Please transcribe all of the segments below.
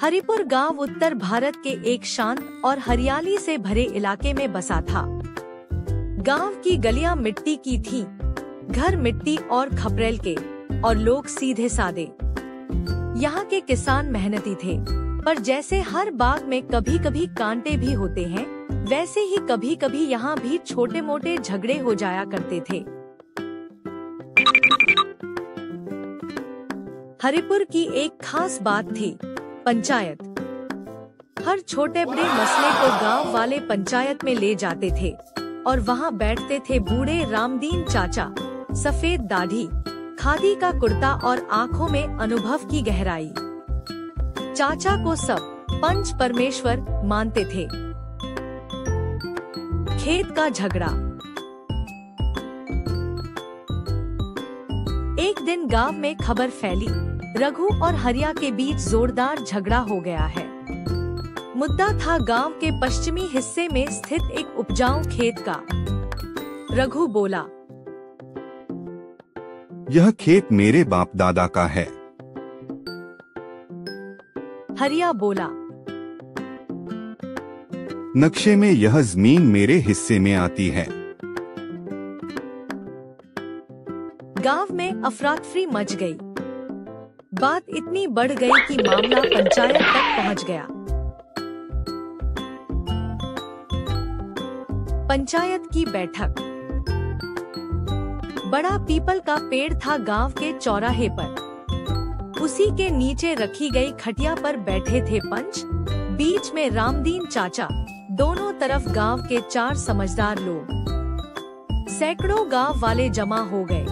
हरिपुर गांव उत्तर भारत के एक शांत और हरियाली से भरे इलाके में बसा था। गांव की गलियां मिट्टी की थीं, घर मिट्टी और खपरेल के, और लोग सीधे सादे। यहाँ के किसान मेहनती थे, पर जैसे हर बाग में कभी कभी कांटे भी होते हैं, वैसे ही कभी कभी यहाँ भी छोटे मोटे झगड़े हो जाया करते थे। हरिपुर की एक खास बात थी, पंचायत। हर छोटे बड़े मसले को गांव वाले पंचायत में ले जाते थे और वहां बैठते थे बूढ़े रामदीन चाचा, सफेद दाढ़ी, खादी का कुर्ता और आंखों में अनुभव की गहराई। चाचा को सब पंच परमेश्वर मानते थे। खेत का झगड़ा। एक दिन गांव में खबर फैली, रघु और हरिया के बीच जोरदार झगड़ा हो गया है। मुद्दा था गांव के पश्चिमी हिस्से में स्थित एक उपजाऊ खेत का। रघु बोला, यह खेत मेरे बाप दादा का है। हरिया बोला, नक्शे में यह जमीन मेरे हिस्से में आती है। गांव में अफरा-तफरी मच गई। बात इतनी बढ़ गई कि मामला पंचायत तक पहुंच गया। पंचायत की बैठक। बड़ा पीपल का पेड़ था गांव के चौराहे पर। उसी के नीचे रखी गई खटिया पर बैठे थे पंच, बीच में रामदीन चाचा, दोनों तरफ गांव के 4 समझदार लोग। सैकड़ों गांव वाले जमा हो गए।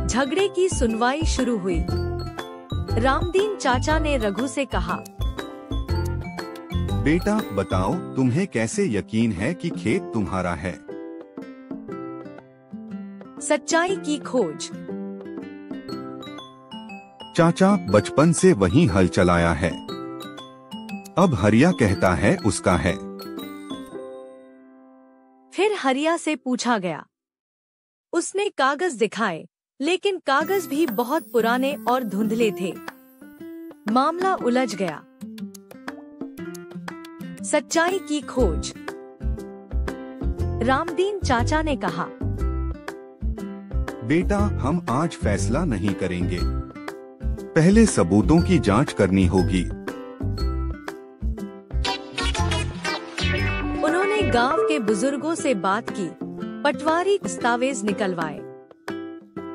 झगड़े की सुनवाई शुरू हुई। रामदीन चाचा ने रघु से कहा, बेटा बताओ, तुम्हें कैसे यकीन है कि खेत तुम्हारा है? सच्चाई की खोज। चाचा बचपन से वही हल चलाया है। अब हरिया कहता है उसका है। फिर हरिया से पूछा गया। उसने कागज दिखाए, लेकिन कागज भी बहुत पुराने और धुंधले थे। मामला उलझ गया। सच्चाई की खोज। रामदीन चाचा ने कहा, बेटा हम आज फैसला नहीं करेंगे, पहले सबूतों की जांच करनी होगी। उन्होंने गांव के बुजुर्गों से बात की, पटवारी दस्तावेज निकलवाए।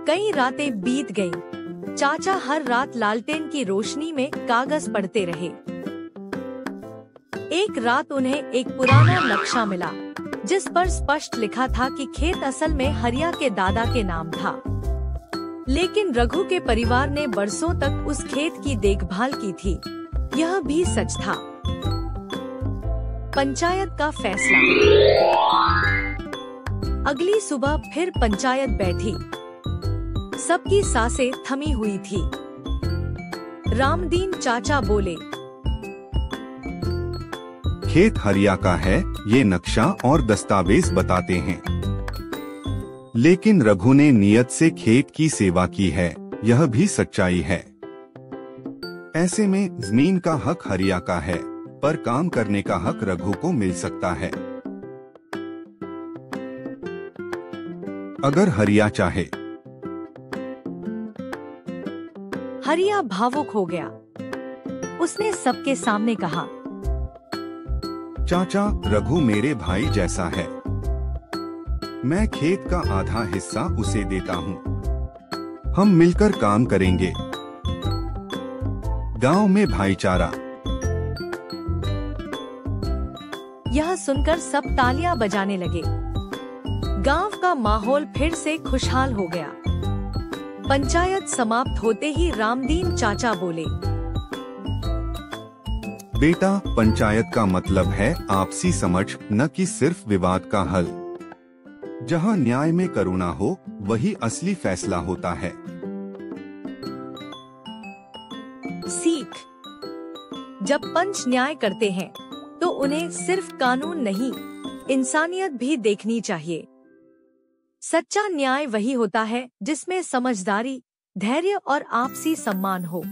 कई रातें बीत गईं। चाचा हर रात लालटेन की रोशनी में कागज पढ़ते रहे। एक रात उन्हें एक पुराना नक्शा मिला, जिस पर स्पष्ट लिखा था कि खेत असल में हरिया के दादा के नाम था। लेकिन रघु के परिवार ने बरसों तक उस खेत की देखभाल की थी। यह भी सच था। पंचायत का फैसला। अगली सुबह फिर पंचायत बैठी। सबकी सांसें थमी हुई थी। रामदीन चाचा बोले, खेत हरिया का है, ये नक्शा और दस्तावेज बताते हैं। लेकिन रघु ने नियत से खेत की सेवा की है, यह भी सच्चाई है। ऐसे में जमीन का हक हरिया का है, पर काम करने का हक रघु को मिल सकता है। अगर हरिया चाहे। हरिया भावुक हो गया। उसने सबके सामने कहा, चाचा रघु मेरे भाई जैसा है। मैं खेत का आधा हिस्सा उसे देता हूँ। हम मिलकर काम करेंगे। गांव में भाईचारा। यह सुनकर सब तालियां बजाने लगे। गांव का माहौल फिर से खुशहाल हो गया। पंचायत समाप्त होते ही रामदीन चाचा बोले, बेटा पंचायत का मतलब है आपसी समझ, न कि सिर्फ विवाद का हल। जहां न्याय में करुणा हो, वही असली फैसला होता है। सीख। जब पंच न्याय करते हैं, तो उन्हें सिर्फ कानून नहीं, इंसानियत भी देखनी चाहिए। सच्चा न्याय वही होता है जिसमें समझदारी, धैर्य और आपसी सम्मान हो।